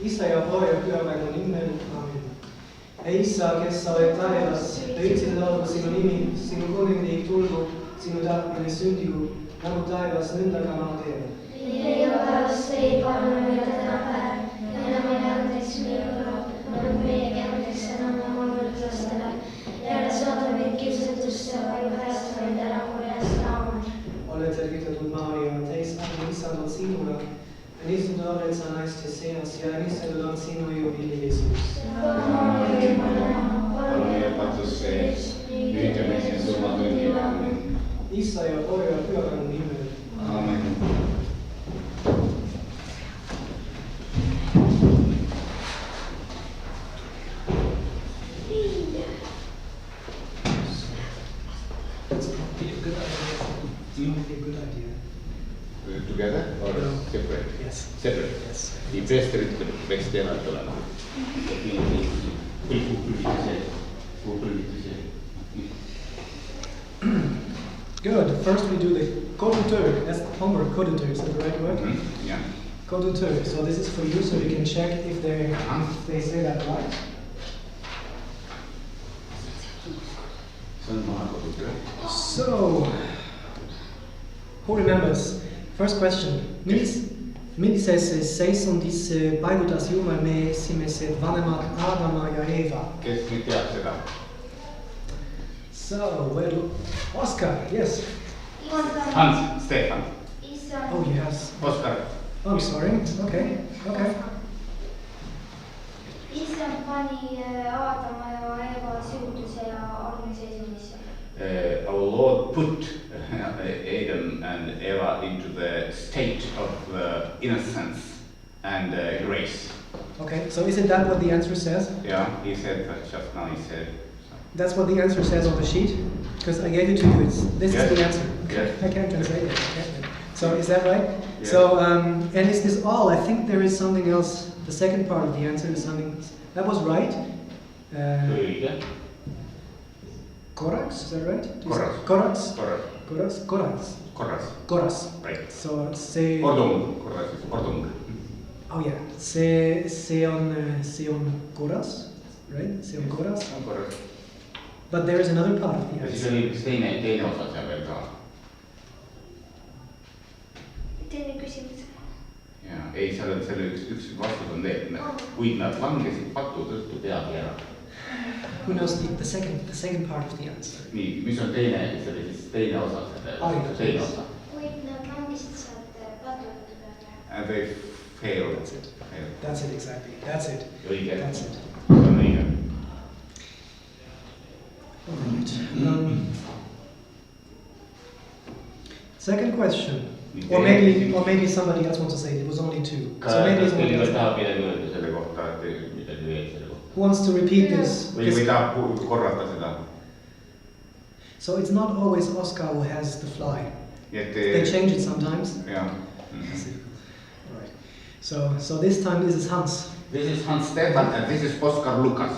Isa ja Poja ja Pühapäeva nimel, amin. Isa, kes sa oled taevas, leidsid olgu sinu nimi, sinu kuningriik tulgu, sinu tahtmine sündigu, nagu taevas, nõnda ka maa teeb. Meie päevast leib anna meile täna päev, ja meile andeks meie võlad, nagu meiegi andestame oma võlglastele. Ja ära saada meid kiusatusse, vaid päästa meid ära kurjast, aamen. Oled tervitatud Maarja, täis on Issand on sinuga. Õnnistatud oled sa naiste seas ja õnnistatud on sinu jubil Jeesus. Palun meie patusse ees, nüüd ja meie surmatundil, amen. Isa ja Poja ja Pühapäeva nimel. Amen. Together or separate? Yes. Separate. Yes. The Preestrite peaks teevad olema. Good. First we do the kodutöö. That's the homework kodutöö. Is that the right word? Yeah. Kodutöö. So this is for you, so you can check if they say that right. So, who remembers? First question. Millises seisundis paigutas Jumal meie esimesed vanemad Aadama ja Eeva? Kes nüüd teab seda? So, well, Oscar, yes. Hans, Stefan. Oh, yes. Oskar. I'm sorry. Okay. Issand pani Aadama ja Eeva süütuse ja armuseisumisse. Our Lord put Adam and Eva into the state of innocence and grace. Okay, so isn't that what the answer says? Yeah, he said that just now. He said. That's what the answer says on the sheet? Because I gave it to you. This Yes. is the answer. Yes. I can't translate it. So is that right? Yes. So, and is this all? I think there is something else. The second part of the answer is something. That was right. Korax, is that right? Korax. Koras. Right. So see. Kordung. Oh yeah. See on Koras, right? See on Koras. But there is another part of the Ja siis answer. oli üks teine osa seal veel ka. Teine küsimus. Ja, ei, seal on üks vastus on veel. Kuid nad langesid patu tõttu peagi ära. Who knows the second part of the answer? Nii, mis on teine osa? Teine osa. Kuid nad langesid sealt patu tõttu peagi ära. And they failed. That's it exactly. That's it. Õige. That's it. See on õige. All right. Second question. Or maybe somebody else wants to say it. It was only two. So maybe somebody else. Tahab midagi öelda selle kohta, midagi veel selle kohta. Who wants to repeat this? Või tahab korrata seda? So it's not always Oscar who has the fly. Et, They change it sometimes. Yeah. Right. So this time this is Hans. This is Hans Stefan and this is Oskar Lukas.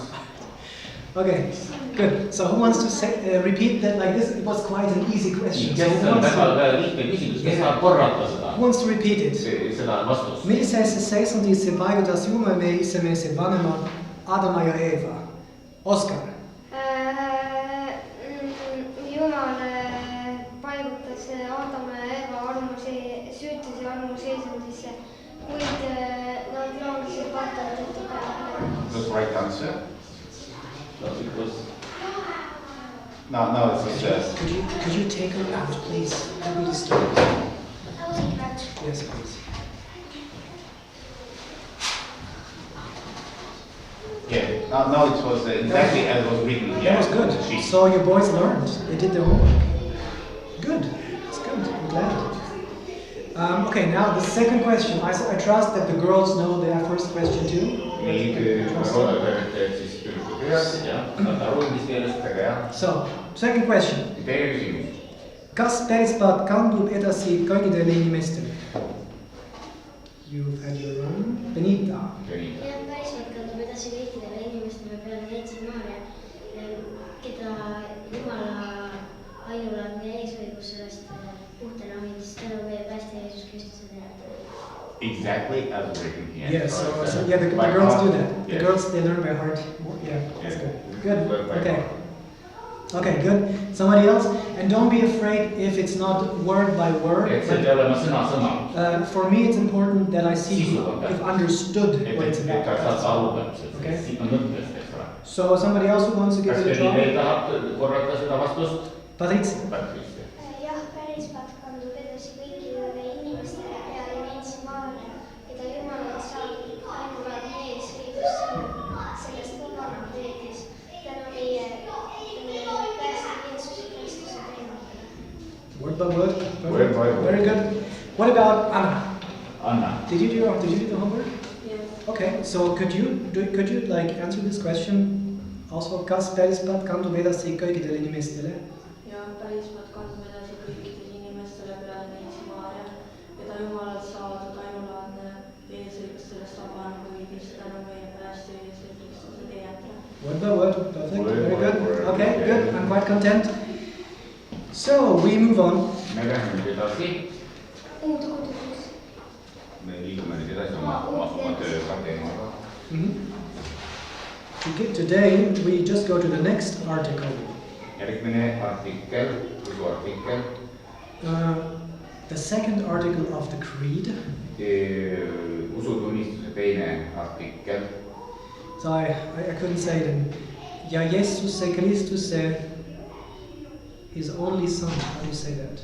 Okay, good. So who wants to say, repeat that like this? It was quite an easy question. So Kes on väga lihtne küsimus, kes tahab korrata seda? who wants to repeat it? Seda vastust. Millisesse seisundisse paigutas Jumal meie esimesed vanemad Aadama ja Eeva? Oskar. Jumal paigutas Aadama ja Eeva süütuse ja armuseisundisse, kuid nad langesid patu tõttu peagi ära. That's right answer. No, it was. No, it's just. Could you take her out, please? Don't be disturbed. Yes, please. Yeah. Now it was exactly as was written here. That was good. So your boys learned. They did their homework. Good. It's good. I'm glad. Okay, now the second question. I trust that the girls know their first question too. So, second question. Kas pärispaat kandub edasi kõikidele inimestele? You had your own. Benita. Ja pärispaat kandub edasi kõikidele inimestele peale Neitsi Maarja, keda Jumala ainulaadne eesõigus sellest puhtana hoidis tänu meie päästja Jeesus Kristus. exactly as written here. Yes, it's, so yeah, the by girls heart. do that. The Yes. girls, they learn by heart. Yeah, that's Yeah. good. Good, Learn by okay. heart. Okay, good. Somebody else? And don't be afraid if it's not word by word. Et see peab olema sõna-sõnalt. For me, it's important that I see Sisu on if tähtis. understood Et what it's ta saaks about. aru täpselt, Okay. siin on mõttest, eks ole. So somebody else who wants to give Kas it a keegi veel try? tahab korrata seda vastust? Patrizia. Patricia. jah, pärispad kandub edasi kõikidele inimestele ja Neitsi Maarja, keda Jumalalt saadud ainulaadne mees liidus sellest vabanema teedis tänu meie päästja Jeesuse Kristuse teenutele. Word by word. Word by word. Very good. What about Anna? Anna. Did you do the homework? Yes. Okay, so could you like answer this question? Also, kas pärispad kandub edasi kõikidele inimestele? ja pärispad kandub edasi kõikidele inimestele peale Neitsi Maarja, keda Jumalalt saadud ainulaadne eesõigus sellest vabanema võidis tänu meie päästja Jeesuse Kristuse teenetele. Word by word, perfect, Word very by good. word, Okay, yeah. good, I'm quite content. So, we move on. Me läheme nüüd edasi. Uudkudus. Me liigume nüüd edasi oma tööga teemaga. Today, we just go to the next article. Järgmine artikkel, usuartikkel. The second article of the creed. Usutunnistuse teine artikkel. So I couldn't say it. Ja Jeesuse Kristuse, his only son. How do you say that?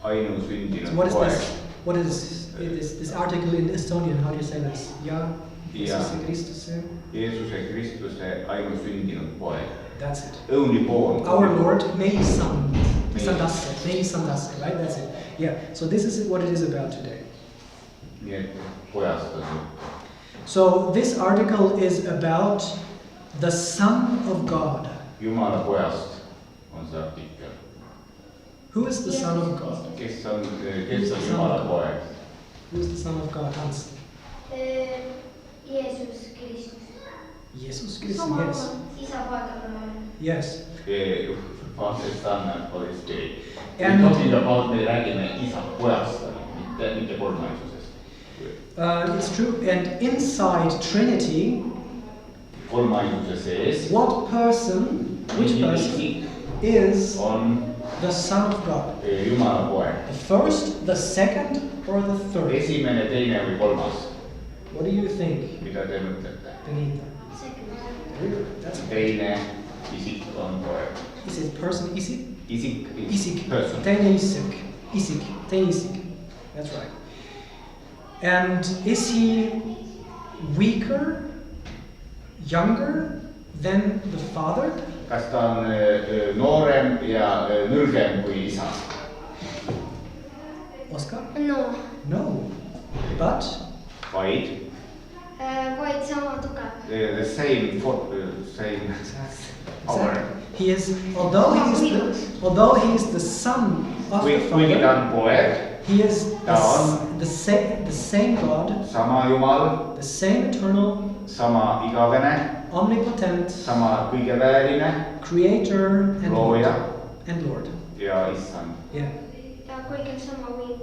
Ainusündinud So what is poeg. this? What is this article in Estonian? How do you say this? Ja Jeesuse Kristuse. Jeesuse Kristuse ainusündinud poeg. That's it. Only born. Our Lord, meie sandasse, right? That's it. Yeah. So this is what it is about today. Nii et pojast on juttu. So this article is about the Son of God. Jumala pojast on see artikkel. Who is the Son of God? Kes on Jumala poeg? Who is the Son of God? Hans. Jeesus Kristus. Jesus Christ. Sama Yes. isa paigale. Yes. Father, Son and Holy Spirit. And- Me räägime isa pojast, mitte kolmaisusest. It's true. And inside Trinity, Kolmaisuse sees which person is on the Son of God? Jumala poeg. The first, the second, or the third? Esimene, teine või kolmas? What do you think, Mida te mõtlete? Benita? That's Teine isik on poeg. Is it person? Isik? Isik. Person. Teine isik. Teine isik. That's right. And is he weaker, younger than the father? Kas ta on noorem ja nõrgem kui isa? Oscar? No, No. But Vaid vaid sama tugev. the same power. he is, although he is the son of the Kuigi ta Father, on poeg, he is Ta on. the same God, sama Jumal, the same eternal, sama igavene, omnipotent, sama kõigeväeline, creator looja and Lord. ja issand, Ja Yeah. kõigil sama võim.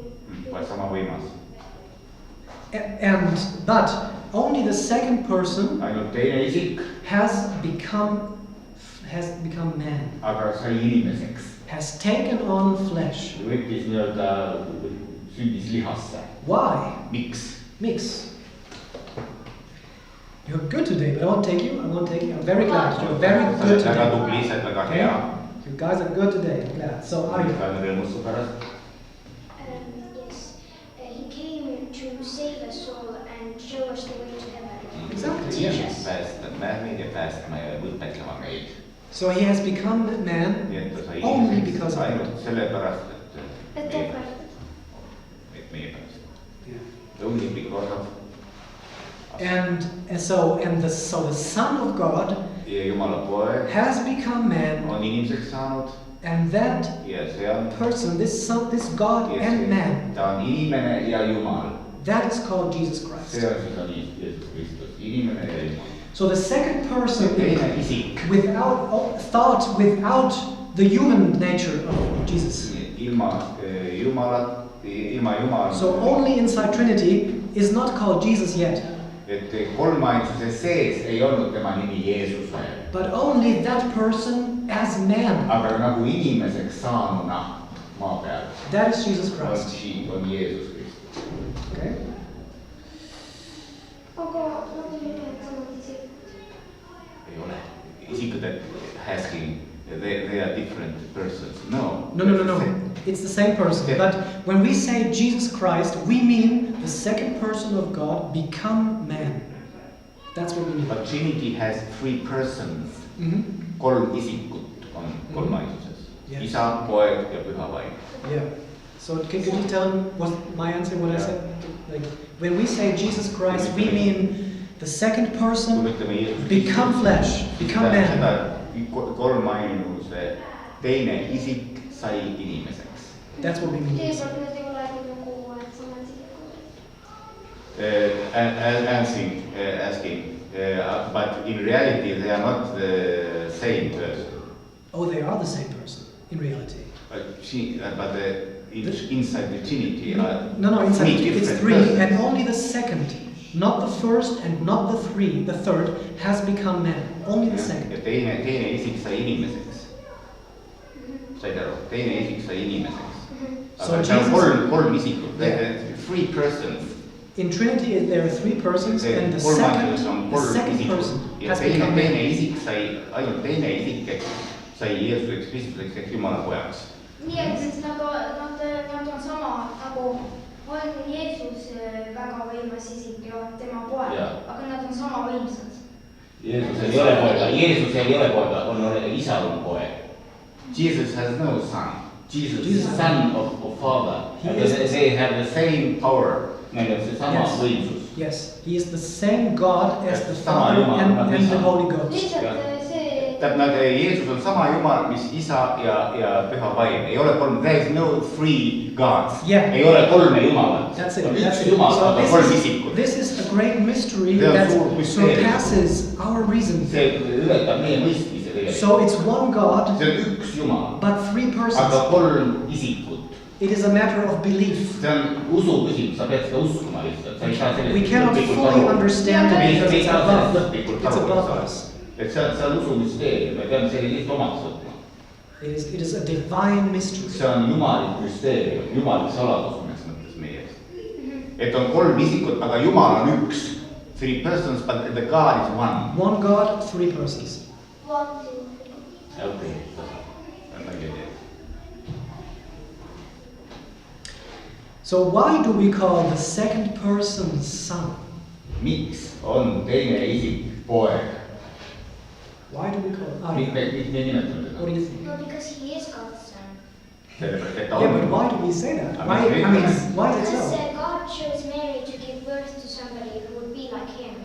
sama võimas. But only the second person Ainult teine isik, has become man, aga sai inimeseks. has taken on flesh. Võttis nii-öelda, sündis lihasse. Why? Miks? Mix. You're good today, but I won't take you. I'm very glad. You're very Sa good oled väga today. tubli, sa oled väga Okay? hea. You guys are good today. I'm glad. So are you? Ta on rõõmus su pärast. Yes. He came to save us all and show us the way to heaven. Exactly. Teach Yeah. us. Päästma meid ja päästma ja õpetlema meid. So he has become man Nii et ta sai only inimeseks because of ainult that. sellepärast, Et et meie pärast. Only because of And so the Son of God ja Jumala poeg has become man, on inimeseks saanud and that ja see on person, this God ja and man, ta on inimene ja Jumal. that is called Jesus See Christ. on siis on Jeesus Kristus, inimene ja Jumal. So the second person Teine isik, without the human nature of Jesus. ilma Jumalat, ilma Jumala. So only inside Trinity is not called Jesus yet. et kolmainsuse sees ei olnud tema nimi Jeesus veel. But only that person as man. aga nagu inimeseks saanuna maa peal. That is Jesus Christ. on Jeesus Kristus. Okay. aga nad ei ole samad isikud. ei ole. isikud, et asking, they are different persons. No. No. It's the same person. Yeah. But when we say Jesus Christ, we mean the second person of God become man. That's what we mean. But Trinity has three persons. Mm-hmm. Kolm isikut on kolmaisuses. Yeah. Isa, poeg ja püha vaim. Yeah. So could you tell him what my answer, what I said? Like when we say Jesus Christ, we mean the second person become flesh, become man. Kolmainuse teine isik sai inimeseks. That's what we mean. Teie poolt need ei ole nagu samad isikud. Asking, but in reality they are not the same person. Oh, they are the same person in reality. But inside the Trinity are No, inside it's three, persons. and only the second, not the first and not the three, the third has become man. Only the second. Ja teine isik sai inimeseks. Said aru? Teine isik sai inimeseks. So Aga seal on Jesus- kolm isikut, Yeah. three persons. In Trinity, there are three persons, and the Kolmanduses on second kolm isikut. person Ja has become teine man. isik sai, ainult teine isik sai Jeesuseks Kristuseks ehk Jumala pojaks. nii et siis nad on sama nagu on Jeesus väga võimas isik ja tema poeg, aga nad on sama võimsad. Jeesusel ei ole poega, Jeesusel ei ole poega, on isal on poeg. Jesus has no son. Jesus is the son of father. They have the same power. Neil on seesama võimsus. Yes, he is the same God as the Sama Father Jumal, and the Holy Ghost. lihtsalt see Tähendab, Jeesus on sama Jumal, mis Isa ja Püha Vaim. Ei ole kolm, there is no three gods. Yeah. Ei ole kolme jumalat. That's it. On That's üks it. jumal, So aga kolm isikut. this is a great mystery See on that suur müsteerium. surpasses our reason. See ületab meie mõistmise tegelikult. So it's one God, See on üks Jumal, but three aga persons. kolm isikut. It is a matter of belief. See on Usu küsimus, sa pead seda uskuma lihtsalt. Sa ei saa sellest We cannot fully understand it because it's above. It's above us. Et see on usumüsteerium, me peame selle lihtsalt omaks võtma. It is a divine mystery. see on jumalik müsteerium, jumalik saladus mõnes mõttes meie eest. Et on kolm isikut, aga Jumal on üks. Three persons, but the God is one. One God, three persons. Okei. So why do we call the second person son? Miks on teine isik poeg? Why do we call it? Miks me nimetame What do seda? you think? no because he is God's son. Sellepärast, et ta Yeah, but on. why do we say that? I Why? mean, I mean, why is it Because so? God chose Mary to give birth to somebody who would be like him.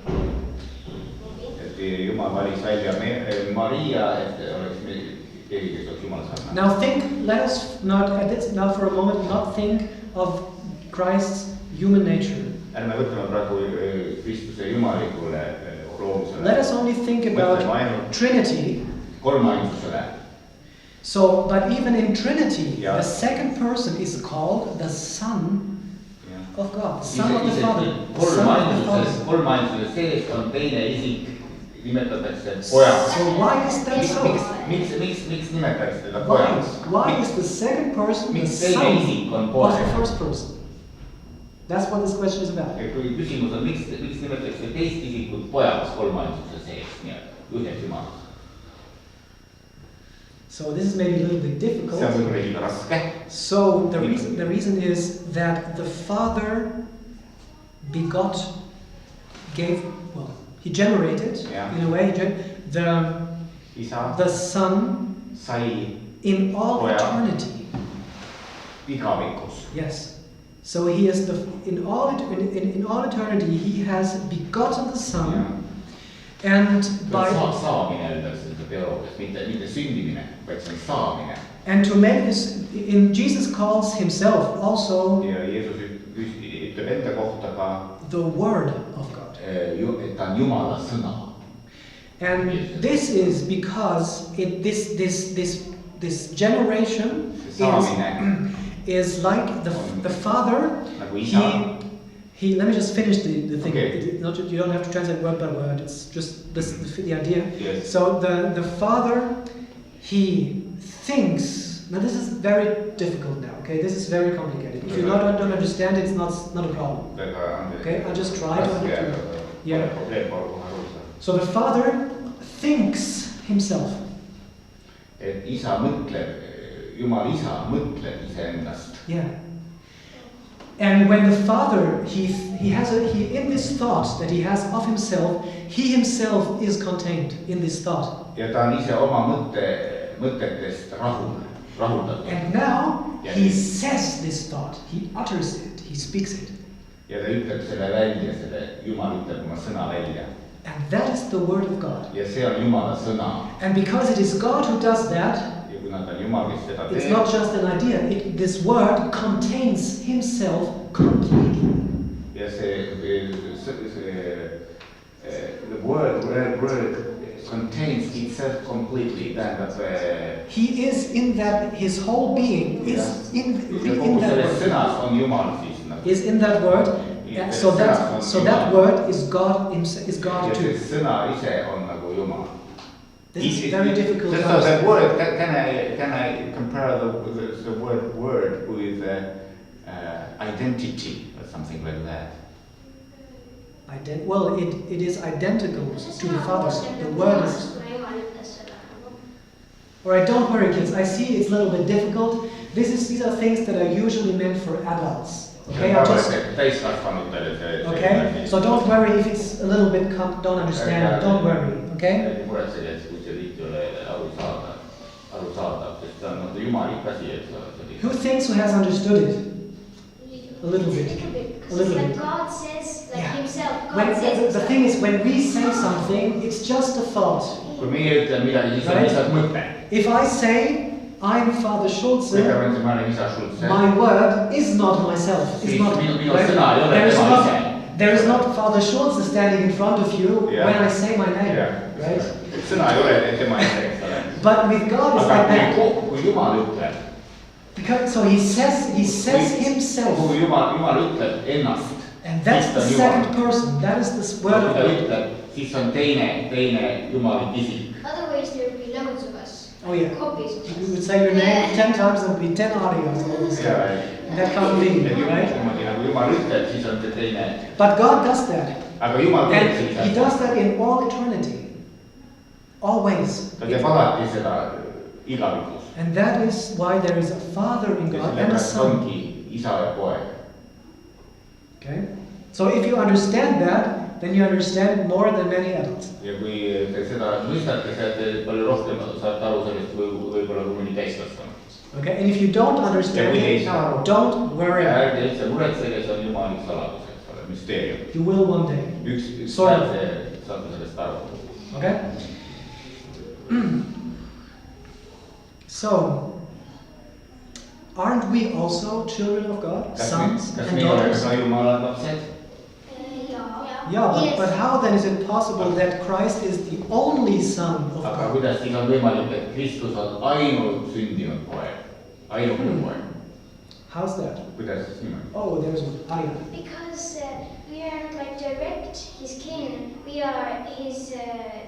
Maybe. Et Jumal valis välja Maria, et oleks keegi, kes oleks Jumal sarnane. Now think. Let us not at this now for a moment not think of Christ's human nature. Ärme võtame praegu Kristuse jumalikule loomusele. Let us only think about Trinity. Kolmainsusele. So, but even in Trinity, Yeah. the second person is called the Son Yeah. of God, Son of the Father. Son of the Father. kolmainsuse sees on teine isik, nimetatakse pojaks. So why is that so? Miks nimetatakse teda pojaks? Why is the second person the Miks son teine isik on of poeg? the first person? That's what this question is about. Kui küsimus on, miks nimetatakse teist isikut pojaks kolmainsuse sees, ühes jumalas? So this is maybe a little bit See on difficult. võib-olla liiga raske. So the reason is that the Father begot, he generated, Yeah. in a way, Isa the Son sai in all Poja. eternity. igavikus. Yes. So he is in all eternity he has begotten the Son, and by Saamine öeldakse seda teoloogias, mitte sündimine, vaid see on saamine. and to make this, Jesus calls himself also Ja Jeesus ütleb enda kohta ka, the Word of God. et ta on Jumala sõna. And this is because this generation See saamine is like the Father. nagu isa. let me just finish the thing. Okay. You don't have to translate word by word. It's just the idea. Yes. So the father, he thinks. Now this is very difficult now. Okay, this is very complicated. If you don't understand it, it's not a problem. Okay, I just try to. Yeah. So the father thinks himself. Et isa mõtleb, Jumal isa mõtleb iseendast. Yeah. And when the father, he in this thought that he has of himself, he himself is contained in this thought. Ja ta on ise oma mõtetest rahuldatud. And now he says this thought, he utters it, he speaks it. Ja ta ütleb selle välja, Jumal ütleb oma sõna välja. And that is the word of God. Ja see on Jumala sõna. And because it is God who does that, Ja kuna ta on Jumal, kes seda it's teeb. not just an idea. This word contains himself completely. Ja the word contains itself completely. Tähendab, He is in that, his whole being is in kogu that selles word. sõnas on Jumal siis. Is in that word. So that word is God. Is God Ja too. see sõna ise on nagu Jumal. This is very difficult to So understand. the word, can I compare the word with identity or something like that? Well, it is identical to the Father's. The word is. Alright, don't worry, kids. I see it's a little bit difficult. These are things that are usually meant for adults. Okay, okay. So don't worry if it's a little bit don't understand. Don't worry. Okay. Who thinks who has understood it? A little bit. A little Like bit. God says, like himself. When, God says the thing is, when we say something, it's just a thought. Kui meie ütleme midagi, siis on lihtsalt mõte. If I say, I'm Father Schulze, Ma olen isa Schulze. my word is not myself. It's not, Minu right? sõna ei ole tema ise. There is not Father Schulze standing in front of you Yeah. when I say my name, Yeah. right? Sõna ei ole tema ise, eks ole. But with God it's like Aga that. kui Jumal ütleb, Because so he says himself, kui Jumal ütleb ennast, and that's the second person. That is this word kui of ta God. ütleb, siis on teine Jumala isik. Otherwise there would be loads of us. Oh yeah. Copies of You us. would say your name 10 times, there would be 10 audios all of a sudden. And that can't be, right? Nagu Jumal ütleb, siis on see teine. But God does that. Aga Jumal teeb And seda. he does that in all eternity. Always. Ta teeb alati seda igavikus. And that is why there is a Father in Ja God and a sellepärast Son. ongi isa ja poeg. Okay? So if you understand that, then you understand more than many adults. Ja kui te seda mõistate, saate palju rohkem saate aru sellest võib-olla kui mõni täiskasvanu. Okay? And if you don't understand Ja kui te ei it, saa aru, don't worry. ärge üldse muretsege, see on Jumala üks saladus, eks ole, müsteerium. You will one day. Üks Sort of. päev saate sellest aru. Okay? So, aren't we also children of God? Sons Kas and meie oleme daughters? ka Jumala lapsed? Yeah, but how then is it possible that Christ is the only Son of Aga God? kuidas siis on võimalik, et Kristus on ainult sündinud poeg? Ainukene poeg. How's that? Kuidas siis niimoodi? Oh, there's one. Aria. Because we are not like direct his kin. We are his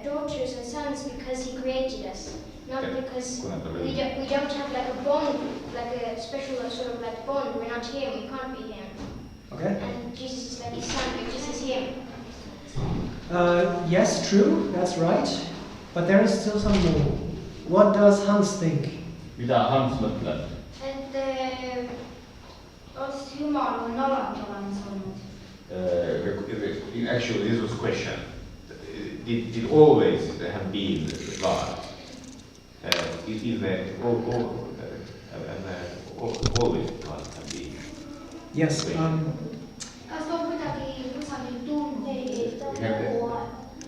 daughters and sons because he created us. Not Yeah. because Kuna ta we lõi. don't have like a bond, like a special sort of like bond. We're not him. We can't be him. Okay? And Jesus is like his son. But Jesus is him. Yes, true, that's right. But there is still some more. What does Hans think? Mida Hans mõtleb? Et kas Jumal on alati olemas olnud? Actually, this was a question. Did always have been God? Is there always God have been? Yes. Kas ta on kuidagi kusagil tulnud?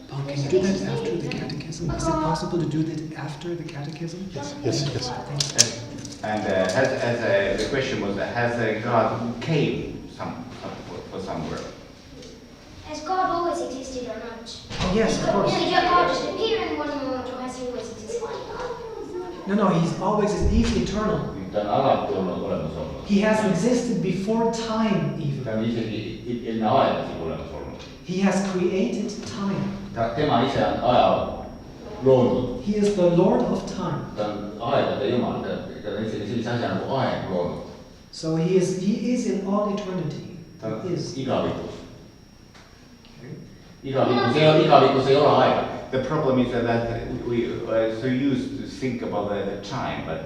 Paul, can you do that after the catechism? Is it possible to do that after the catechism? Yes. And the question was, has God came for somewhere? Has God always existed or not? Oh, yes, of course. Yeah, God just appeared in one moment, or has he always existed? No, he's eternal. ta on alati olnud olemas olnud. He has existed before time even. ta on isegi enne aegasid olemas olnud. He has created time. Tema ise on aja loonud. He is the Lord of time. Ta on aegade Jumal, ta on isegi sellise asja nagu aeg loonud. So he is in all eternity. Ta on He is. igavikus. Igavikus ei ole aega. The problem is that we are so used to think about the time, but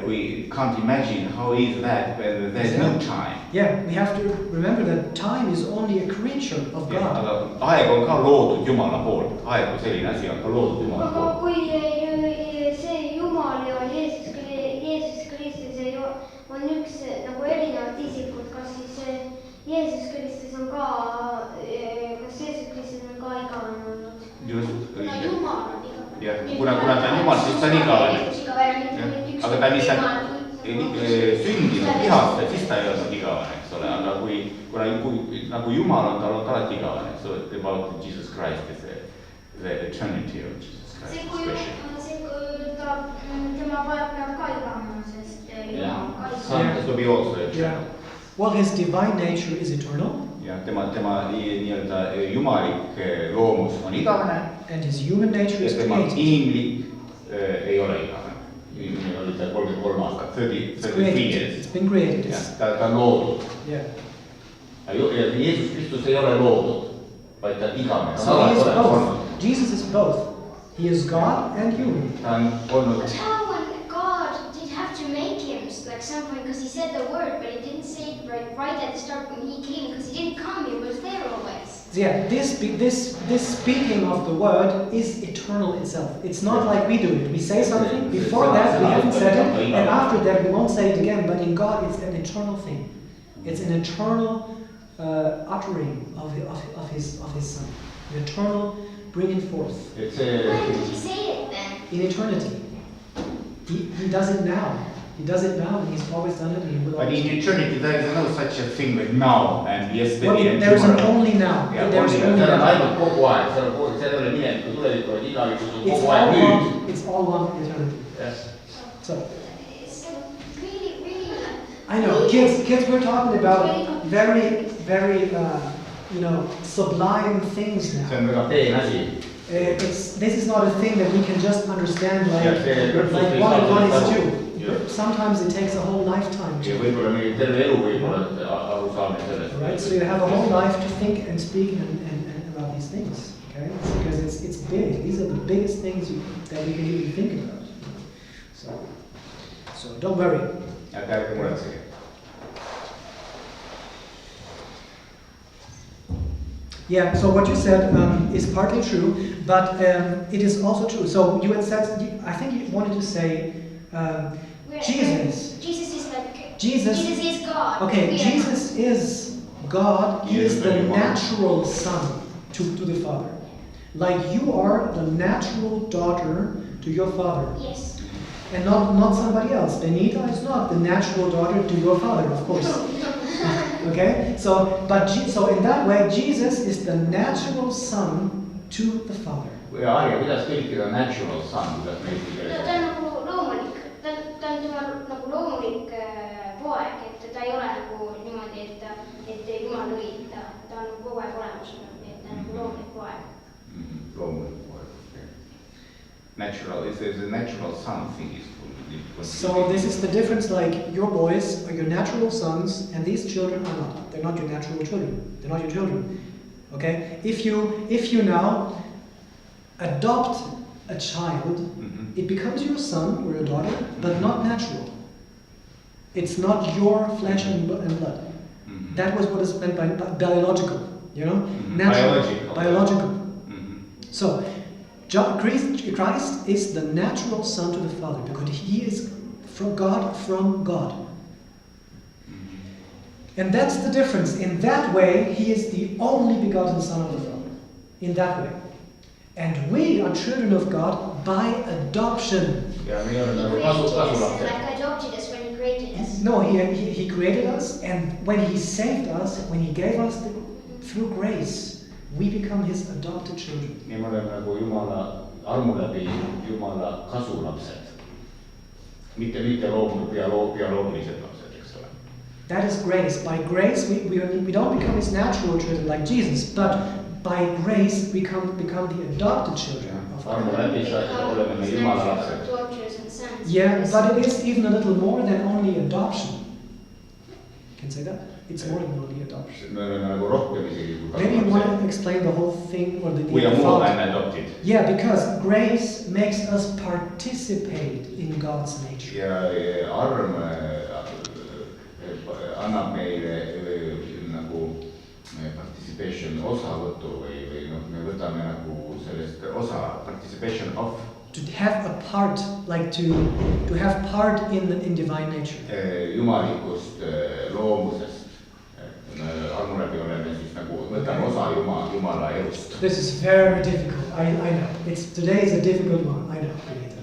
we can't imagine how is that when there's no time. Yeah, we have to remember that time is only a creature of God. Aga aeg on ka loodud Jumala poolt. Aeg kui selline asi on ka loodud Jumala aga poolt. kui see Jumal ja Jeesus Kristus on üks nagu erinevad isikud, kas siis Jeesus Kristus on ka, kas Jeesus Kristus on ka igavene olnud? Just, kuna Jumal on igavene. jah, kuna ta on Jumal, siis ta on igavene. Aga ta lihtsalt sündinud kihast, siis ta ei olnud igavene, eks ole, aga kui nagu Jumal on, tal on alati igavene, so about Jesus Christ is the eternity of Jesus Christ. See kui tema vajab peab ka igavene, sest Jumal on ka igavene. This will be also eternal. Well, his divine nature is eternal. Ja tema nii-öelda jumalik loomus on igavene. And his human nature is Ja tema created. inimlik ei ole igavene. Inimene oli ta 33 aastat. 33 years. It's been created. Ta on loodud. Yeah. Ja Jeesus Kristus ei ole loodud, vaid ta on igavene. So he is both. Jesus is both. He is God and human. Ta on olnud. But how when God did have to make him like some point, because he said the word, but he didn't say it right at the start when he came, because he didn't come, he was there always. Yeah, this speaking of the word is eternal itself. It's not like we do it. We say something, before that we haven't said it, and after that we won't say it again, but in God it's an eternal thing. It's an eternal uttering of his Son. An eternal bringing forth. Et When see, did he say it then? In eternity. He does it now. He does it now, and he's always done it, and he will But always in do it. eternity there is no such a thing like now and yesterday Well, and there's an tomorrow. only now. Yeah, There's only only seal on now. ainult kogu aeg, seal ei ole minevikku, tulevikku, vaid igavikus on It's kogu aeg all nüüd. one. It's all one eternity. Yes. So It's really. I know, kids, we're talking about very, sublime things See now. on väga Teen asi. This is not a thing that we can just understand Yeah, like one and one is two. Yeah. Sometimes it takes a whole lifetime Ja to. võib-olla meil terve elu võib-olla aru saamine sellest. Right, so you have a whole life to think and speak and about these things, okay? Because it's big. These are the biggest things that we can even think about. So don't worry. Aga ärge muretsege. Yeah. So what you said is partly true, but it is also true. So you had said, I think you wanted to say Jesus. Jesus is like. Jesus. Jesus is God. Okay, We are Jesus is God. He Yes, is the very well. natural son to the Father. Like you are the natural daughter to your father. not. Yes. And not somebody else. Benita is not the natural daughter to your father, of course. Okay? So in that way, Jesus is the natural son to the Father. Ja Arja, kuidas tõlkida natural son, kuidas me eesti keeles? Ta on nagu loomulik, ta on tema nagu loomulik poeg, et ta ei ole nagu niimoodi, et Jumal lõi, ta on kogu aeg olemas, et ta on nagu loomulik poeg. Loomulik poeg. Natural, it's a natural son thing. So this is the difference, like your boys are your natural sons, and these children are not. They're not your natural children. They're not your children. Okay? If you now adopt a child, it becomes your son or your daughter, but not natural. It's not your flesh and blood. That was what is meant by biological, natural, biological. So, Christ is the natural son to the Father because he is from God. And that's the difference. In that way, he is the only begotten Son of the Father. In that way. And we are children of God by adoption. Ja me oleme He nagu created us, kasulapsed. like adopted us when he created us. No, he created us, and when he saved us, when he gave us through grace, we become his adopted children. Me oleme nagu Jumala armu läbi Jumala kasulapsed. mitte bioloogilised lapsed, eks ole. That is grace. By grace, we don't become his natural children like Jesus, but by grace we become the adopted children of God. Armu läbi oleme me Jumala lapsed. Yeah, but it is even a little more than only adoption. Can say that? It's more than only adoption. Me oleme nagu rohkem isegi kui Maybe you want to explain the whole thing or the We are more thought. than adopted. Yeah, because grace makes us participate in God's nature. Ja arm annab meile nagu participation osavõtu või noh, me võtame nagu sellest osa participation of. To have a part, like to have part in divine nature. Jumalikust loomusest. Armu läbi oleme siis nagu võtame osa Jumala elust. This is very difficult. I know. Today is a difficult one. I know.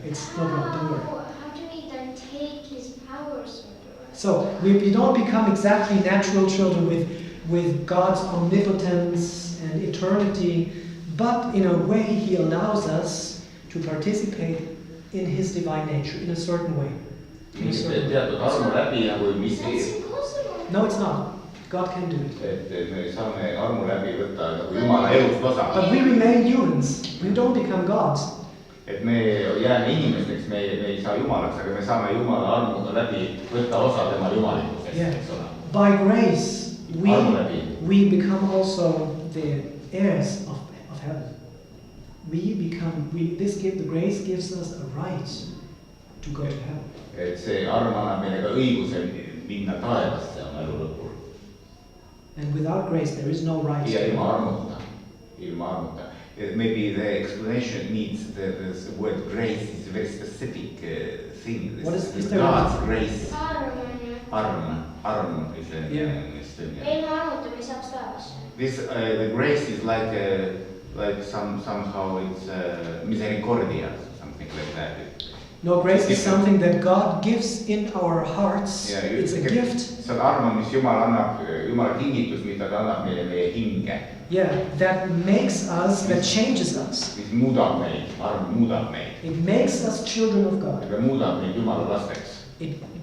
It's no problem. Don't worry. How do we then take his powers? So we don't become exactly natural children with God's omnipotence and eternity, but in a way he allows us to participate in his divine nature in a certain way. Teatud armu läbi nagu mis... That's impossible. No, it's not. God can do it. Et me saame armu läbi võtta nagu Jumala elust osa. But we remain humans. We don't become gods. Et me jääme inimesteks, me ei saa Jumalaks, aga me saame Jumala armuga läbi võtta osa tema jumalikkusest, eks ole. By grace, we become also the heirs of heaven. The grace gives us a right to go to heaven. Et see arm annab meile ka õiguse minna taevasse oma elu lõpul. And without grace, there is no right. Ja ilma armuta. Maybe the explanation needs the word grace is a very specific thing. What is God's grace? Arm is ilma armuta me saaks taevasse. This the grace is like somehow it's misericordia, something like that. No, grace is something that God gives in our hearts. Yeah, it's a gift. See on arm, mis Jumal annab, Jumala kingitus, mida ta annab meile meie hinge. Yeah, that makes us, that changes us. Mis muudab meid, arm muudab meid. It makes us children of God. Ta muudab meid Jumala lasteks.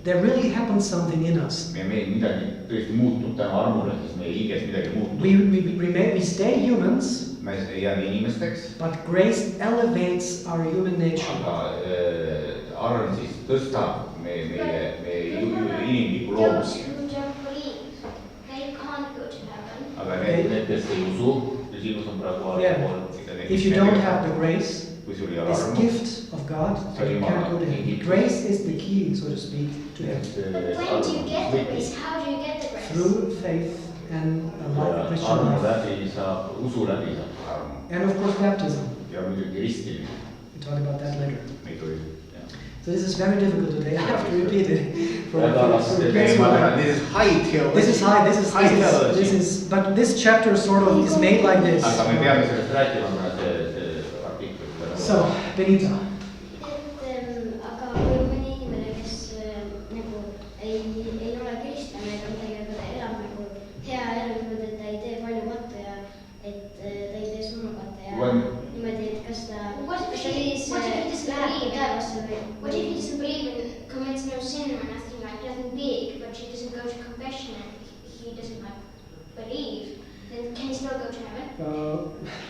There really happens something in us. Meil midagi tõesti muutub tänu armule, siis meie hinges midagi muutub. We stay humans. Me jääme inimesteks. But grace elevates our human nature. Aga arm siis tõstab meie inimliku loomuse. Aga need, kes ei usu, küsimus on praegu pool. If you don't have the grace, this armu, gift of God, you can't go to heaven. Grace is the key, so to speak, to heaven. But when do you get the grace? How do you get the grace? Through faith and a Christian life. Usu läbi saab armu. And of course baptism. Ja muidugi ristimine. We'll talk about that later. So this is very difficult today. I have to repeat it. This is high theology. This is high. This is. But this chapter sort of is made like this. Aga me peame sellest rääkima, kuna see artikkel. So, Benita. Aga kui mõni inimene, kes nagu ei ole kristlane ega midagi, aga ta elab nagu hea elu, et ta ei tee palju mattu ja et ta ei tee surnukatte ja niimoodi, et kas ta siis läheb taevasse või? What if he doesn't believe in, commits no sin or nothing like nothing big, but he doesn't go to confession and he doesn't like believe, then can he still go to heaven?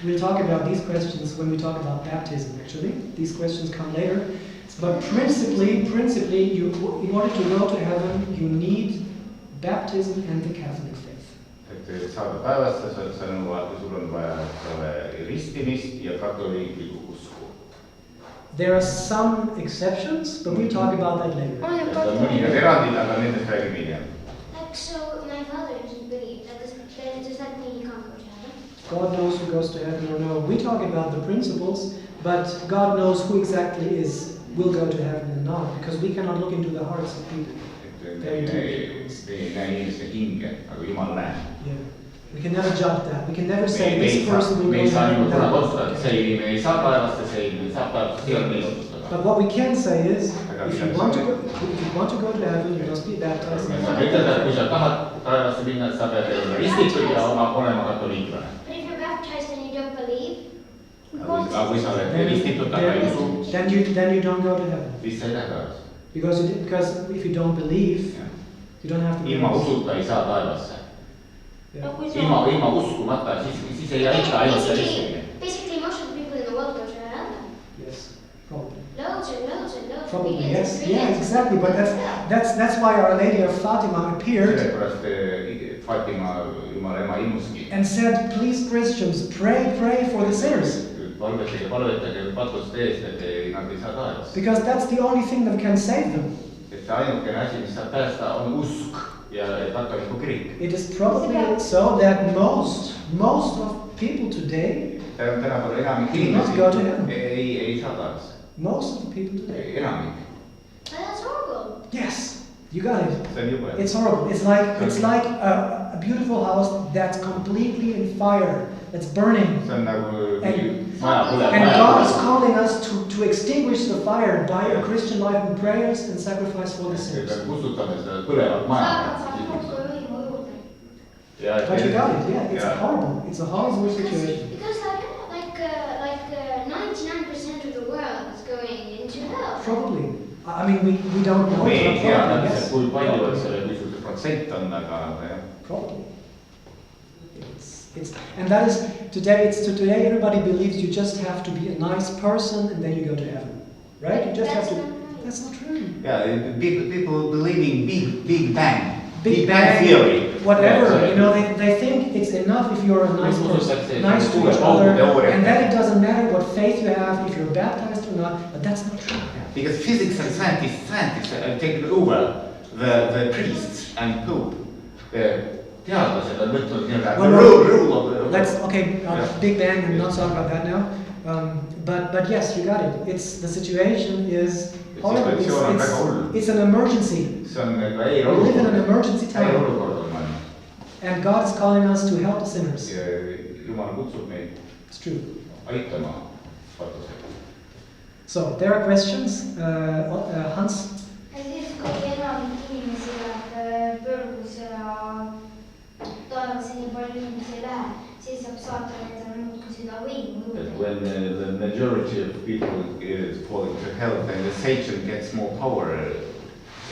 We'll talk about these questions when we talk about baptism, actually. These questions come later. But principally, in order to go to heaven, you need baptism and the Catholic faith. Et saada päevasse, sul on vaja ristimist ja katoliiklikku usku. There are some exceptions, but we'll talk about that later. On mõningad erandid, aga nendest räägime hiljem. So my father doesn't believe. Does that mean he can't go to heaven? God knows who goes to heaven or no. We talk about the principles, but God knows who exactly will go to heaven and not, because we cannot look into the hearts of people. Ei näe inimeste hinge, aga Jumal näeb. Yeah. We can never judge that. We can never say this person will go to heaven. See inimene ei saa taevasse, see inimene saab taevasse, see on nii otsustada. But what we can say is, if you want to go to heaven, you must be baptized. Saab ütelda, et kui sa tahad taevasse minna, sa pead ristitud ja olema katoliiklane. But if you're baptized and you don't believe, Aga kui sa oled ristitud, aga ei usu, then you don't go to heaven. siis sa ei lähe taevasse. Because if you don't believe, you don't have to. ilma usuta ei saa taevasse. Yeah. Ilma uskumata, siis ei aita ainult ristimine. Basically, most of the people in the world go to hell. Yes, probably. Loads and loads and loads. Probably, yes. Yeah, exactly. But that's why Our Lady of Fatima appeared. Sellepärast Fatima Jumala ema ilmuski. And said, please Christians, pray for the sinners. Palvetage patuste eest, et nad ei saa taevas. Because that's the only thing that can save them. Et see ainukene asi, mis saab päästa, on usk ja katoliku kirik. It is probably so that most of people today Tänapäeval enamik do not go to heaven. ei saa taevas. Most of the people today. Enamik. That's horrible. Yes, you got it. See on jube. It's horrible. It's like a beautiful house that's completely in fire, that's burning. See on nagu And God is calling us to extinguish the fire by a Christian life and prayers and sacrifice for the sinners. Kustutame seda põlevat maja. But you got it, yeah. It's horrible. It's a horrible situation. Because like 99% of the world is going into hell. Probably. I mean, we don't know. Me ei tea Probably, täpselt, yes. kui palju selle niisugune protsent on, aga jah. Probably. And that is today everybody believes you just have to be a nice person and then you go to heaven, right? You just have to. That's not true. Yeah, people believing Big Bang Bang theory. Whatever, you know, they think it's enough if you're a nice person, nice to each other, and then it doesn't matter what faith you have, if you're baptized or not. But that's not true. Because physics and scientists have taken over the priests and pope. Teadlased on võtnud nii-öelda rule of the... Big Bang, I'm not talking about that now. But yes, you got it. The situation is horrible. It's an emergency. We live in an emergency time. And God is calling us to help the sinners. Jumal kutsub meid It's true. aitama patusega. So, there are questions. Hans? Siis kui enamik inimesi läheb pöördusse ja taevasse nii palju inimesi ei lähe, siis saab saatan endale muudkui seda võimu juurde. When the majority of people is falling to hell, then the Satan gets more power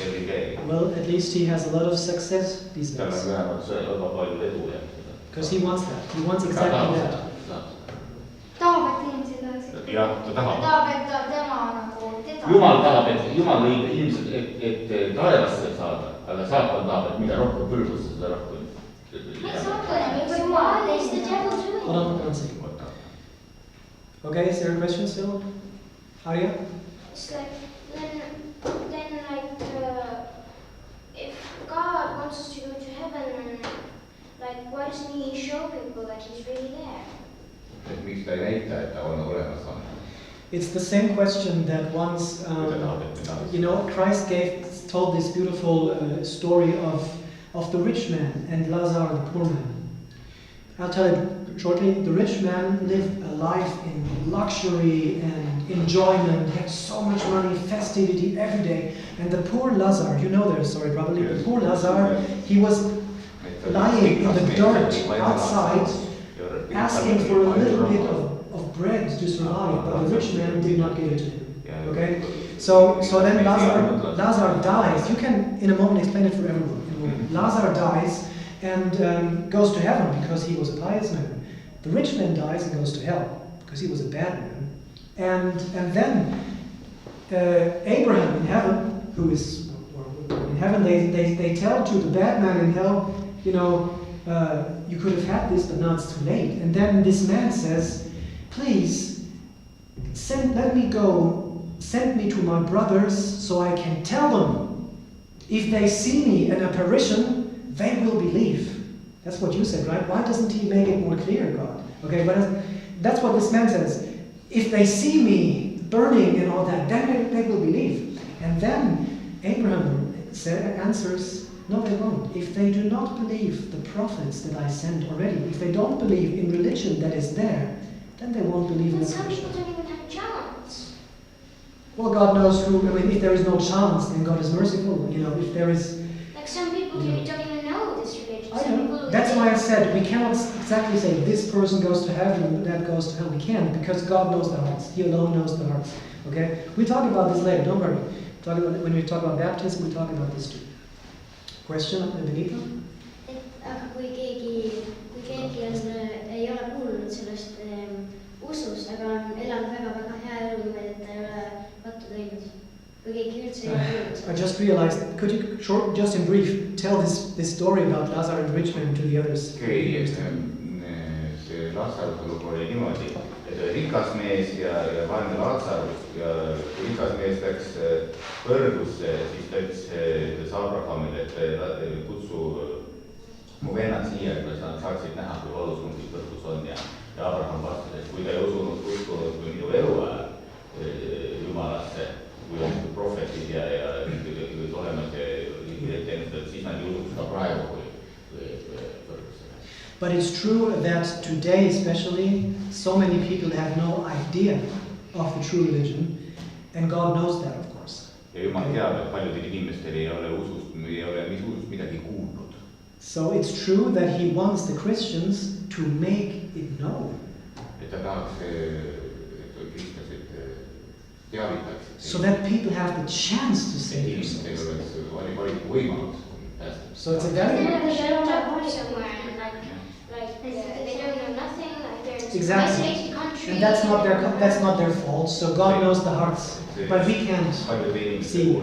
every day. Well, at least he has a lot of success these Tal days. on vähemalt väga palju edu ja seda. Because he wants that. He wants exactly that. Tahab, et inimesed läheksid. Jah, ta tahab. Tahab, et tema nagu teda. Jumal tahab, et Jumal lõi inimesed, et taevasse saada, aga saatan tahab, et mida rohkem põlgusse, seda rohkem. Why is the devil doing Hold on one second. Okay, is there a question still? Arya? It's like, then if God wants us to go to heaven, like, why doesn't he show people that he's really there? Et miks ta ei näita, et ta on olemas on? It's the same question that once, Christ told this beautiful story of the rich man and Lazarus, the poor man. I'll tell it shortly. The rich man lived a life in luxury and enjoyment, had so much money, festivity every day. And the poor Lazarus, you know their story probably, the poor Lazarus, he was lying in the dirt outside, asking for a little bit of bread to survive, but the rich man did not give it to him. Okay? So then Lazarus dies. You can in a moment explain it for everyone. Lazarus dies and goes to heaven because he was a pious man. The rich man dies and goes to hell because he was a bad man. And then Abraham in heaven, who is in heaven, they tell to the bad man in hell, you could have had this, but now it's too late. And then this man says, please, let me go, send me to my brothers so I can tell them. If they see me in apparition, they will believe. That's what you said, right? Why doesn't he make it more clear, God? Okay, but that's what this man says. If they see me burning and all that, then they will believe. And then Abraham answers, no, they won't. If they do not believe the prophets that I sent already, if they don't believe in religion that is there, then they won't believe in But the some religion. people don't even have chance. Well, God knows if there is no chance, then God is merciful. If there is... Like some people don't even know this religion. I Some know. people That's why I said we cannot exactly say this person goes to heaven and that goes to hell. We can't, because God knows the hearts. He alone knows the hearts. Okay? We'll talk about this later, don't worry. When we talk about baptism, we talk about this too. Question, Benita? Aga kui keegi ei ole kuulnud sellest usust, aga on elanud väga hea elu, et ta ei ole pattu teinud. Kui keegi üldse ei ole kuulnud. I just realized, could you just in brief tell this story about Lazar enrichment to the others? Okay, see Lazaruse lugu oli niimoodi, et oli rikas mees ja vaene Lazarus ja kui rikas mees läks põrgusse, siis ta ütles Abrahamile, et kutsu mu vennad siia, et nad saaksid näha, kui valus mul siis põrgus on ja Abraham vastas, et kui ta ei uskunud minu eluajal Jumalasse, kui on prohvetid ja olemas ja ennustajad, siis nad ei usuks ka praegu, kui põrgusse. But it's true that today especially, so many people have no idea of the true religion, and God knows that, of course. Ja Jumal teab, et paljudel inimestel ei ole usust midagi kuulnud. So it's true that he wants the Christians to make it known. Et ta tahaks, et kristlased teavitaksid. So that people have the chance to save themselves. Valiku võimalus. So it's a very... They don't know nothing, like they're in an Exactly. isolated country. And that's not their fault, so God knows the hearts. But we can't see.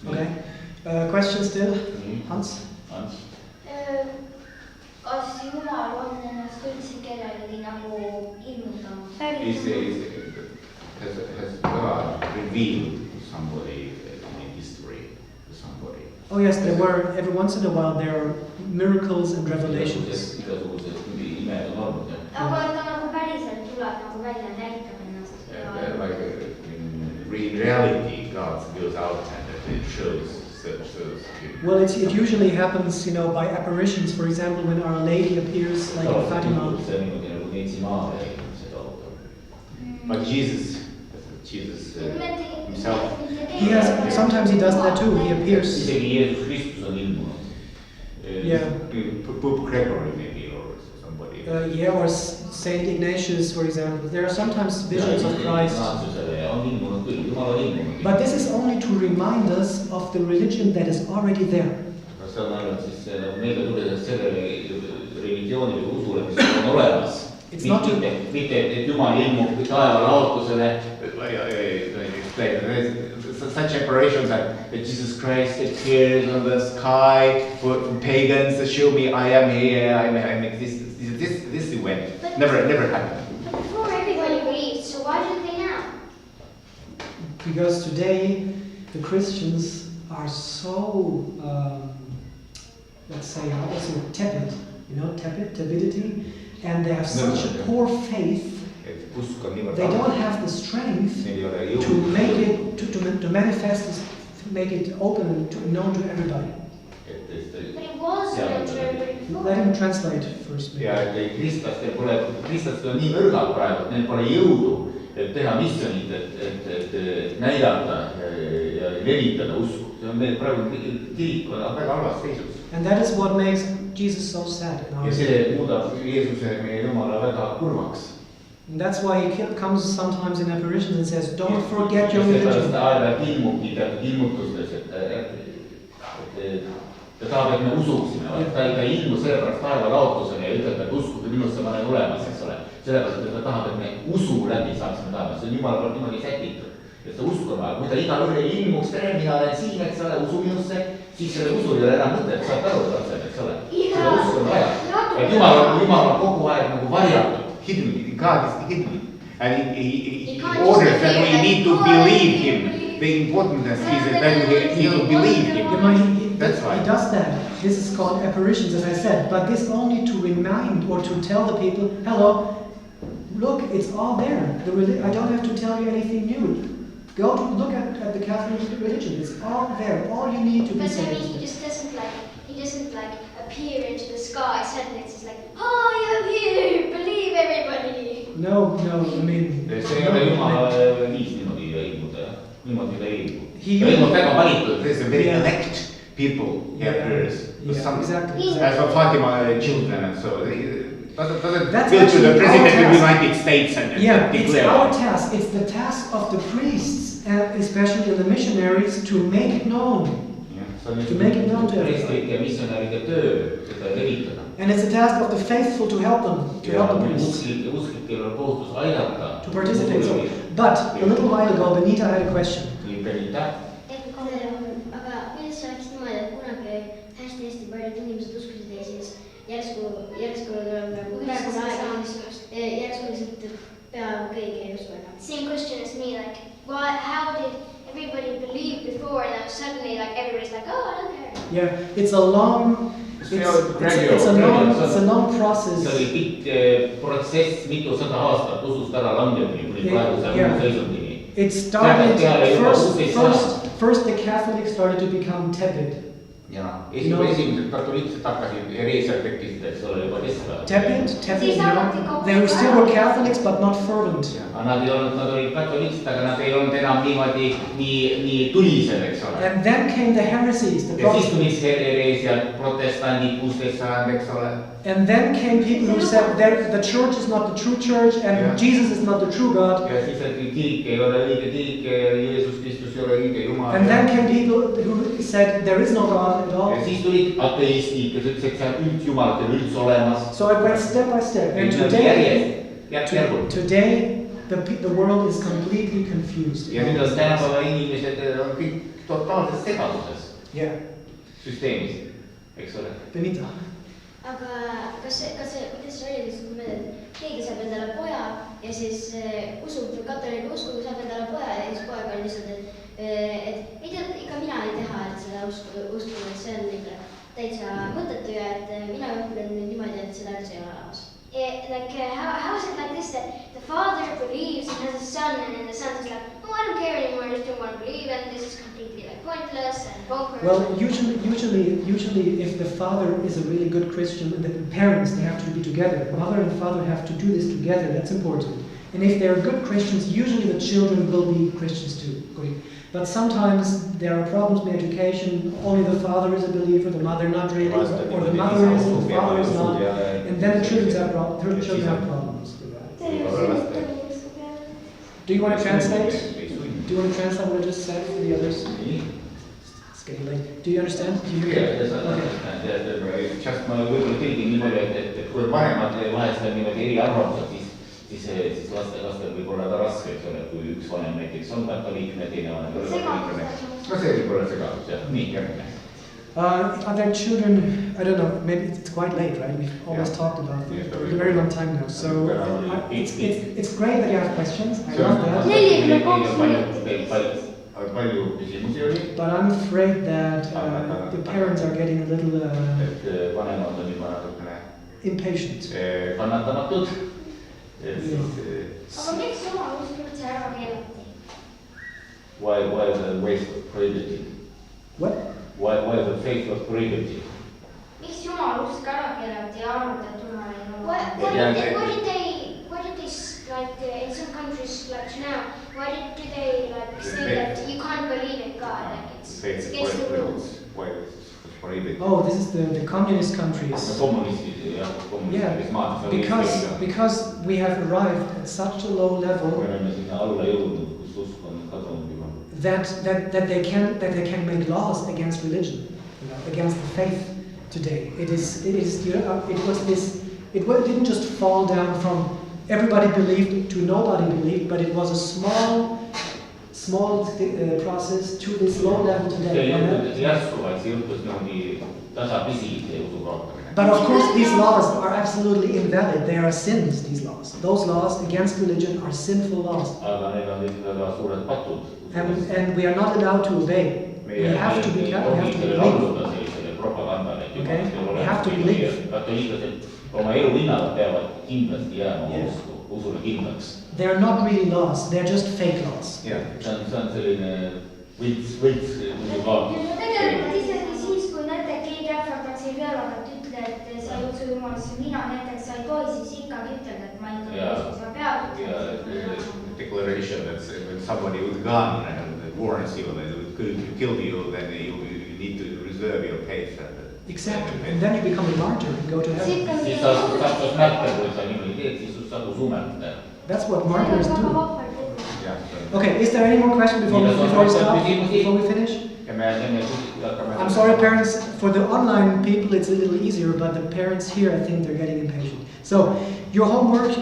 Okay. Question still? Hans? Kas Jumal on ennast üldse kellelegi nagu ilmutanud? Has God revealed somebody in history to somebody? Oh yes, there were, every once in a while there are miracles and revelations. Aga ta nagu päriselt tuleb nagu välja, näitab ennast. Like in reality, God goes out and it shows. Well, it usually happens, by apparitions. For example, when Our Lady appears, like in Fatima. Neitsi Maarja But Jesus himself. Sometimes he does that too. He appears. Isegi Jeesus Kristus on ilmunud. Yeah. Pope Gregory maybe or somebody. Or Saint Ignatius, for example. There are sometimes visions of Christ. But this is only to remind us of the religion that is already there. It's not to... Such apparitions that Jesus Christ appears on the sky for pagans to show me I am here, I am existence. This event never happened. But before everybody believed, so why should they now? Because today the Christians are so, let's say, also tepid, tepidity, and they have such a poor faith. They don't have the strength to make it, to manifest this, to make it open and known to everybody. But it was interpreted before. Let him translate first. Ja kristlastel on nii nõrgad praegu, et neil pole jõudu, et teha missionit, et näidata ja levitada usku. See on meil praegu kirik on väga halvas seisus. And that is what makes Jesus so sad. Ja see muudab Jeesuse meie Jumala väga kurvaks. And that's why he comes sometimes in apparitions and says, don't forget your religion. Ta tahab, et me usuksime, ta ei ilmu sellepärast taeva laotusele ja ütleb, et uskuge minusse, ma olen olemas, eks ole. Sellepärast, et ta tahab, et me usu läbi saaksime taeva, see on Jumala poolt niimoodi sätitud. Et see usk on vaja, kui ta iga üle ilmuks, tere, mina olen siin, eks ole, usu minusse, siis selle usul ei ole enam mõtet, saab aru tahtseb, eks ole. Seda usk on vaja. Et Jumal on kogu aeg nagu varjatud, hidden, God is hidden. And he orders that we need to believe him. The importance is that we need to believe him. That's right. He does that. This is called apparitions, as I said. But this only to remind or to tell the people, hello, look, it's all there. I don't have to tell you anything new. Go to look at the Catholic religion. It's all there. All you need to be saved. But I mean, he doesn't appear into the sky suddenly. It's just like, hi, I'm here. Believe everybody. No, I mean. See ei ole Jumala viis niimoodi ilmuda, niimoodi ta ei ilmu. Ta ilmub väga valitud, there's a very elect people he appears. Exactly. As for Fatima children and so. Doesn't go to the President of the United States and declare. It's our task. It's the task of the priests and especially the missionaries, to make it known. To make it known to everybody. ja missionäride töö seda levitada. And it's the task of the faithful to help them, usklikel on kohustus aidata. to participate. So, but a little while ago, Benita had a question. aga kuidas oleks niimoodi, et kunagi hästi paljud inimesed uskusid ja siis järsku tuleb nagu praegune aeg, järsku lihtsalt peaaegu keegi ei usu enam. Same question as me, like, how did everybody believe before and now suddenly like everybody's like, oh, I don't care. Yeah, it's a long process. See oli pikk protsess, mitusada aastat usust ära langemine kuni praeguse seisundini. It started first the Catholics started to become tepid. Ja esimesed katoliiksed hakkasid hereesiad tekkisid, eks ole, juba keskajal. Tepid, they were still Catholics but not fervent. Nad olid katoliiksed, aga nad ei olnud enam niimoodi nii tulised, eks ole. And then came the heresies, the ja siis tulid hereesiad, protestandid 16. sajand, eks ole. And then came people who said that the church is not the true church and Jesus is not the true God. Ja siis kirik ei ole õige kirik, Jeesus Kristus ei ole õige Jumal. And then came people who said there is no God at all. Ja siis tulid ateistid, kes ütlesid, et see on üldjumalat ei ole üldse olemas. So it went step by step. And today the world is completely confused. Ja nüüd on tänapäeva inimesed on kõik totaalses segaduses. Yeah. Süsteemis, eks ole. Benita. aga kuidas see oli, et keegi saab endale poja ja siis usub katoliku usku, saab endale poja ja siis poeg on lihtsalt, et ei tea, ikka mina ei taha, et seda usku, et see on ikka täitsa mõttetu ja et mina ütlen niimoodi, et seda üldse ei ole olemas. Like, how is it like this that the father believes and has a son and then the son is like, oh, I don't care anymore, I just don't want to believe and this is completely like pointless and bonkers. Well, usually if the father is a really good Christian, the parents, they have to be together. Mother and father have to do this together, that's important. And if they're good Christians, usually the children will be Christians too. But sometimes there are problems in education, only the father is a believer, the mother not really, or the mother is, the father is not, and then the children have problems with that. Do you want to translate? Do you want to translate what I just said for the others? It's getting late. Do you understand? Do you hear it? Okay. Just ma võib-olla tõlgin niimoodi, et kui vanemad vahest on niimoodi eriarvamused, siis lastel võib olla ta raske, eks ole, kui üks vanem näiteks on katoliikne, teine vanem ei ole katoliikne. No see võib olla segadus, jah. Nii, järgmine. Other children, I don't know, maybe it's quite late, right? We've almost talked about it for a very long time now. So it's great that you have questions. I love that. But I'm afraid that the parents are getting a little impatient. Aga miks jumal usk üldse ära keelati? Why the ways was prohibited? What? Why the faith was prohibited? Miks jumal usk ära keelati ja arvata, et jumal ei ole? What did they like in some countries like now? Why did they like say that you can't believe in God? Like it's against the rules. Why was prohibited? Oh, this is the communist countries. Yeah, because we have arrived at such a low level that they can make laws against religion, against the faith today. It didn't just fall down from everybody believed to nobody believed, but it was a small process to this low level today. But of course these laws are absolutely invalid. They are sins, these laws. Those laws against religion are sinful laws. And we are not allowed to obey. We have to be careful, we have to believe. Okay? We have to believe. Yes. They are not really laws, they are just fake laws. Yeah. Tegelikult isegi siis, kui näete, keegi ähvardaks ei peale, et ütle, et sa ei usu Jumalasse, mina näiteks sa ei tohi, siis ikkagi ütelda, et ma ei usu, sa pead ütlema. Declaration that when somebody with a gun warns you that it could kill you, then you need to reserve your faith. Exactly, and then you become a martyr and go to heaven. That's what martyrs do. Okay, is there any more question before we stop? Before we finish? I'm sorry, parents. For the online people, it's a little easier, but the parents here, I think they're getting impatient. So, your homework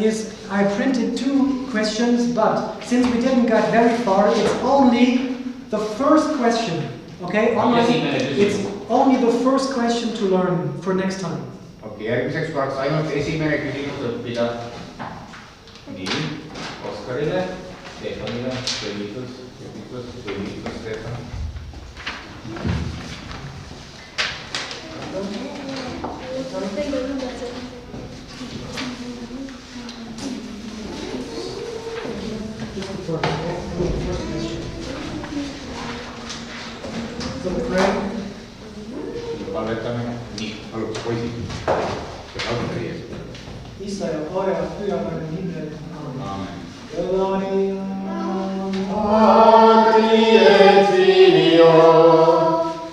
is, I printed 2 questions, but since we didn't get very far, it's only the first question. Okay, online, it's only the first question to learn for next time. Okei, järgmiseks korraks ainult esimene küsimus õppida. Nii, Oskarile, Stefanile, Tõnitus, Stefan. Palvetame. Nii, aluks poisid. Kes altari ees. Isa ja Poja ja Püha nimel. Aamen. Gloria. Patri et Filio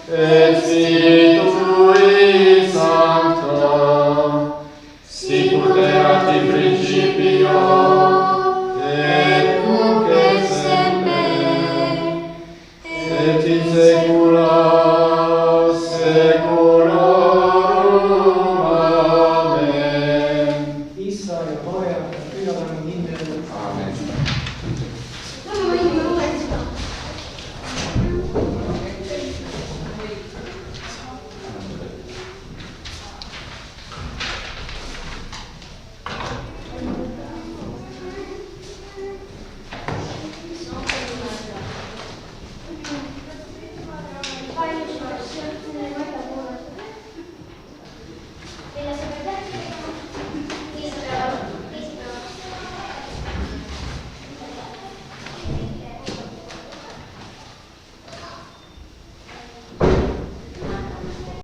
et Spiritui Sancto, sicut erat in principio et nunc et semper et in saecula saeculorum.